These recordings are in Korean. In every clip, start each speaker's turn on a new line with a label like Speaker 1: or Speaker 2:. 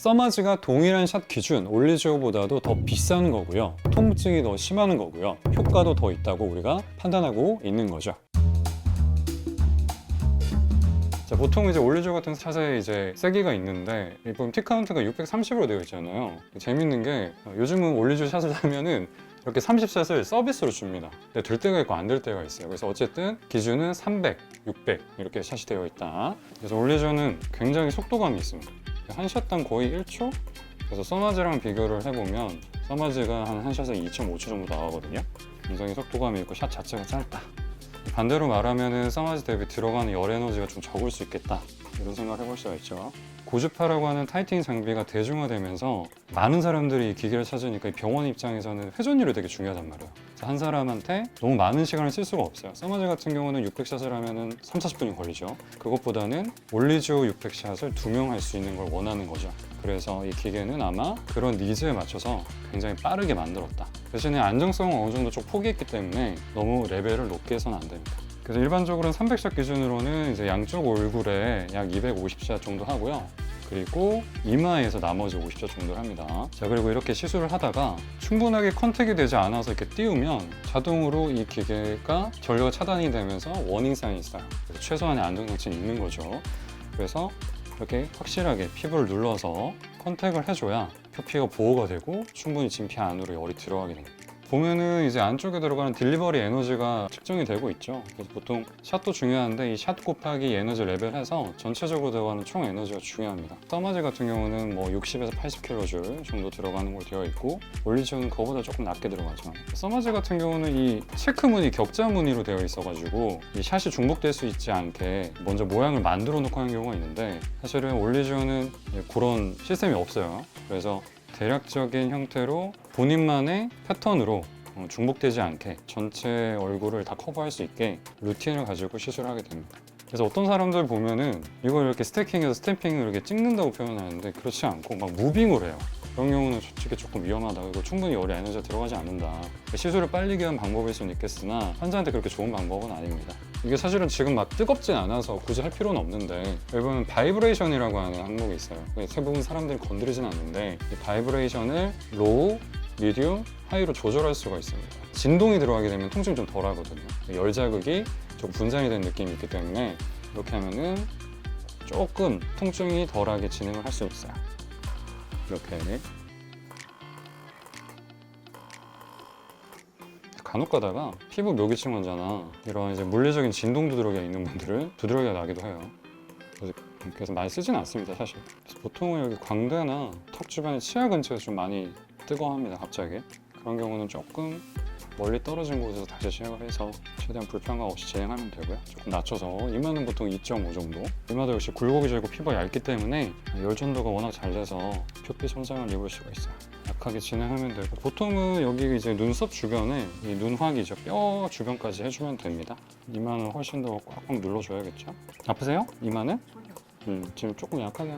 Speaker 1: 써마즈가 동일한 샷 기준 올리지오보다도 더 비싼 거고요. 통증이 더 심한 거고요. 효과도 더 있다고 우리가 판단하고 있는 거죠. 자, 보통 이제 올리지오 같은 샷에 이제 세기가 있는데 보면 티 카운트가 630으로 되어 있잖아요. 재밌는 게 요즘은 올리지오 샷을 사면은 이렇게 30샷을 서비스로 줍니다. 근데 될 때가 있고 안 될 때가 있어요. 그래서 어쨌든 기준은 300, 600 이렇게 샷이 되어 있다. 그래서 올리지오는 굉장히 속도감이 있습니다. 한 샷당 거의 1초? 그래서 써마즈랑 비교를 해보면 써마즈가 한 샷에 2.5초 정도 나가거든요. 굉장히 속도감이 있고 샷 자체가 짧다. 반대로 말하면 써마즈 대비 들어가는 열 에너지가 좀 적을 수 있겠다, 이런 생각을 해볼 수가 있죠. 고주파라고 하는 타이팅 장비가 대중화되면서 많은 사람들이 이 기계를 찾으니까 이 병원 입장에서는 회전율이 되게 중요하단 말이에요. 한 사람한테 너무 많은 시간을 쓸 수가 없어요. 써마즈 같은 경우는 600샷을 하면 3-40분이 걸리죠. 그것보다는 올리지오 600샷을 2명 할 수 있는 걸 원하는 거죠. 그래서 이 기계는 아마 그런 니즈에 맞춰서 굉장히 빠르게 만들었다. 대신에 안정성은 어느 정도 좀 포기했기 때문에 너무 레벨을 높게 해서는 안 됩니다. 그래서 일반적으로는 300샷 기준으로는 이제 양쪽 얼굴에 약 250샷 정도 하고요. 그리고 이마에서 나머지 50샷 정도를 합니다. 자, 그리고 이렇게 시술을 하다가 충분하게 컨택이 되지 않아서 이렇게 띄우면 자동으로 이 기계가 전류가 차단이 되면서 워닝 사인이 있어요. 그래서 최소한의 안정성이 있는 거죠. 그래서 이렇게 확실하게 피부를 눌러서 컨택을 해줘야 표피가 보호가 되고 충분히 진피 안으로 열이 들어가게 됩니다. 보면은 이제 안쪽에 들어가는 딜리버리 에너지가 측정이 되고 있죠. 그래서 보통 샷도 중요한데 이 샷 곱하기 에너지 레벨 해서 전체적으로 들어가는 총 에너지가 중요합니다. 써마즈 같은 경우는 뭐 60에서 80kJ 정도 들어가는 걸로 되어 있고 올리지오는 그거보다 조금 낮게 들어가죠. 써마즈 같은 경우는 이 체크 무늬, 격자 무늬로 되어 있어가지고 이 샷이 중복될 수 있지 않게 먼저 모양을 만들어 놓고 하는 경우가 있는데 사실은 올리지오는 그런 시스템이 없어요. 그래서 대략적인 형태로 본인만의 패턴으로 중복되지 않게 전체 얼굴을 다 커버할 수 있게 루틴을 가지고 시술을 하게 됩니다. 그래서 어떤 사람들 보면은 이걸 이렇게 스태킹해서 스탬핑을 이렇게 찍는다고 표현하는데 그렇지 않고 막 무빙을 해요. 그런 경우는 솔직히 조금 위험하다. 그리고 충분히 열이 에너지가 들어가지 않는다. 시술을 빨리 위한 방법일 수는 있겠으나 환자한테 그렇게 좋은 방법은 아닙니다. 이게 사실은 지금 막 뜨겁진 않아서 굳이 할 필요는 없는데 여러분 바이브레이션이라고 하는 항목이 있어요. 대부분 사람들이 건드리진 않는데 이 바이브레이션을 로우, 미디움, 하이로 조절할 수가 있습니다. 진동이 들어가게 되면 통증이 좀 덜 하거든요. 열 자극이 좀 분산이 된 느낌이 있기 때문에 이렇게 하면은 조금 통증이 덜하게 진행을 할 수 있어요. 이렇게 간혹 가다가 피부 묘기층 환자나 이런 이제 물리적인 진동 두드러기가 있는 분들은 두드러기가 나기도 해요. 그래서 많이 쓰진 않습니다, 사실. 그래서 보통은 여기 광대나 턱 주변에 치아 근처에서 좀 많이 뜨거워합니다, 갑자기. 그런 경우는 조금 멀리 떨어진 곳에서 다시 시작을 해서 최대한 불편감 없이 진행하면 되고요. 조금 낮춰서 이마는 보통 2.5 정도. 이마도 역시 굴곡이 절고 피부가 얇기 때문에 열 전도가 워낙 잘 돼서 표피 손상을 입을 수가 있어요. 약하게 진행하면 되고 보통은 여기 이제 눈썹 주변에 이 눈화기죠. 뼈 주변까지 해주면 됩니다. 이마는 훨씬 더 꽉꽉 눌러줘야겠죠. 아프세요? 이마는? 지금 조금 약하게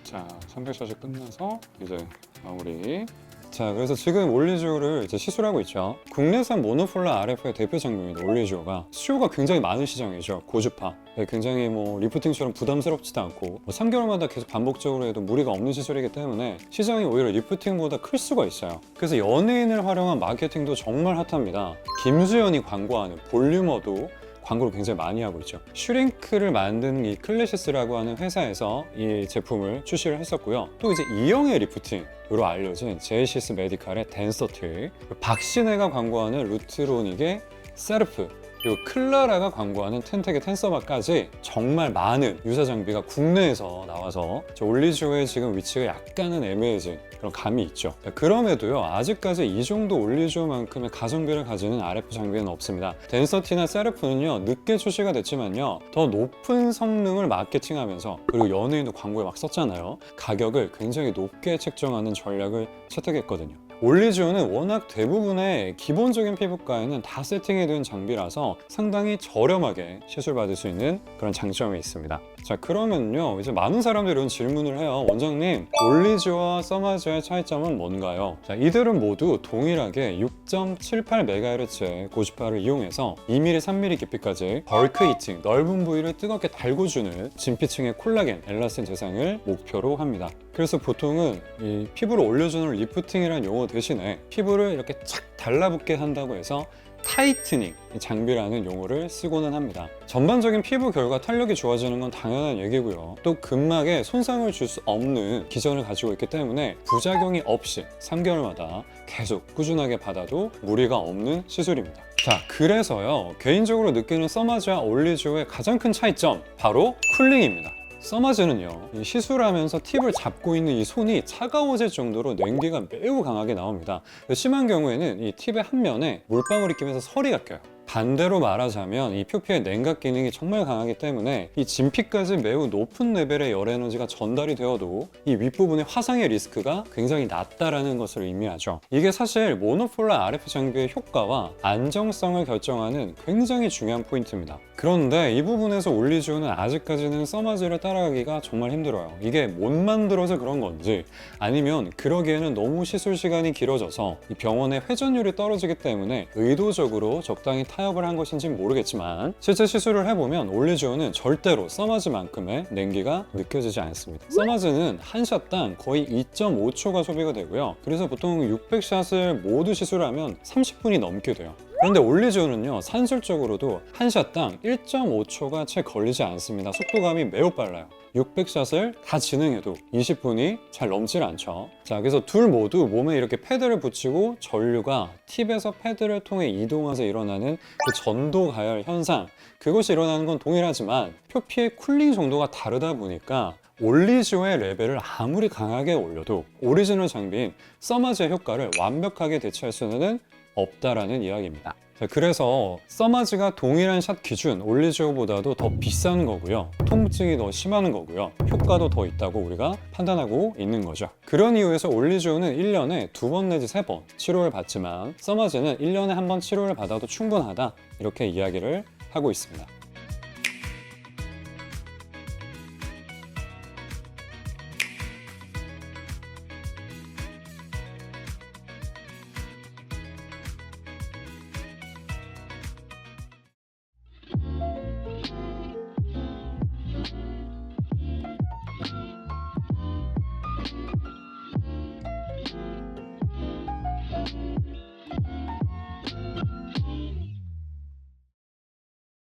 Speaker 1: 자, 300샷이 끝나서 이제 마무리. 자, 그래서 지금 올리지오를 이제 시술하고 있죠. 국내산 모노폴라 RF의 대표 장비입니다. 올리지오가 수요가 굉장히 많은 시장이죠. 고주파. 굉장히 뭐 리프팅처럼 부담스럽지도 않고 뭐 3개월마다 계속 반복적으로 해도 무리가 없는 시술이기 때문에 시장이 오히려 리프팅보다 클 수가 있어요. 그래서 연예인을 활용한 마케팅도 정말 핫합니다. 김수현이 광고하는 볼륨어도 광고를 굉장히 많이 하고 있죠. 슈링크를 만드는 이 클래시스라고 하는 회사에서 이 제품을 출시를 했었고요. 또 이제 이영애 리프팅으로 알려진 제이시스 메디칼의 덴서틸, 박신혜가 광고하는 루트로닉의 세르프, 그리고 클라라가 광고하는 텐텍의 텐서바까지 정말 많은 유사 장비가 국내에서 나와서 저 올리지오의 지금 위치가 약간은 애매해진 그런 감이 있죠. 그럼에도요, 아직까지 이 정도 올리지오만큼의 가성비를 가지는 RF 장비는 없습니다. 덴서티나 세르프는요, 늦게 출시가 됐지만요, 더 높은 성능을 마케팅하면서, 그리고 연예인도 광고에 막 썼잖아요. 가격을 굉장히 높게 책정하는 전략을 채택했거든요. 올리지오는 워낙 대부분의 기본적인 피부과에는 다 세팅이 된 장비라서 상당히 저렴하게 시술받을 수 있는 그런 장점이 있습니다. 자, 그러면요, 이제 많은 사람들이 이런 질문을 해요. 원장님, 올리지오와 써마즈의 차이점은 뭔가요? 자, 이들은 모두 동일하게 6.78MHz의 고주파를 이용해서 2mm, 3mm 깊이까지 벌크 히팅, 넓은 부위를 뜨겁게 달궈주는 진피층의 콜라겐, 엘라스틴 재생을 목표로 합니다. 그래서 보통은 이 피부를 올려주는 리프팅이라는 용어 대신에 피부를 이렇게 착 달라붙게 한다고 해서 타이트닝 장비라는 용어를 쓰고는 합니다. 전반적인 피부 결과 탄력이 좋아지는 건 당연한 얘기고요. 또 근막에 손상을 줄 수 없는 기전을 가지고 있기 때문에 부작용이 없이 3개월마다 계속 꾸준하게 받아도 무리가 없는 시술입니다. 자, 그래서요, 개인적으로 느끼는 써마즈와 올리지오의 가장 큰 차이점, 바로 쿨링입니다. 써마즈는요, 이 시술하면서 팁을 잡고 있는 이 손이 차가워질 정도로 냉기가 매우 강하게 나옵니다. 심한 경우에는 이 팁의 한 면에 물방울이 끼면서 서리가 껴요. 반대로 말하자면 이 표피의 냉각 기능이 정말 강하기 때문에 이 진피까지 매우 높은 레벨의 열 에너지가 전달이 되어도 이 윗부분의 화상의 리스크가 굉장히 낮다라는 것을 의미하죠. 이게 사실 모노폴라 RF 장비의 효과와 안정성을 결정하는 굉장히 중요한 포인트입니다. 그런데 이 부분에서 올리지오는 아직까지는 써마즈를 따라가기가 정말 힘들어요. 이게 못 만들어서 그런 건지, 아니면 그러기에는 너무 시술 시간이 길어져서 이 병원의 회전율이 떨어지기 때문에 의도적으로 적당히 타협을 한 것인지는 모르겠지만, 실제 시술을 해보면 올리지오는 절대로 써마즈만큼의 냉기가 느껴지지 않습니다. 써마즈는 한 샷당 거의 2.5초가 소비가 되고요. 그래서 보통 600샷을 모두 시술하면 30분이 넘게 돼요. 그런데 올리지오는요, 산술적으로도 한 샷당 1.5초가 채 걸리지 않습니다. 속도감이 매우 빨라요. 600샷을 다 진행해도 20분이 잘 넘질 않죠. 자, 그래서 둘 모두 몸에 이렇게 패드를 붙이고 전류가 팁에서 패드를 통해 이동해서 일어나는 그 전도 가열 현상, 그것이 일어나는 건 동일하지만 표피의 쿨링 정도가 다르다 보니까 올리지오의 레벨을 아무리 강하게 올려도 오리지널 장비인 써마즈의 효과를 완벽하게 대체할 수는 없다라는 이야기입니다. 자, 그래서 써마즈가 동일한 샷 기준 올리지오보다도 더 비싼 거고요. 통증이 더 심한 거고요. 효과도 더 있다고 우리가 판단하고 있는 거죠. 그런 이유에서 올리지오는 1년에 2번 내지 3번 치료를 받지만 써마즈는 1년에 1번 치료를 받아도 충분하다, 이렇게 이야기를 하고 있습니다.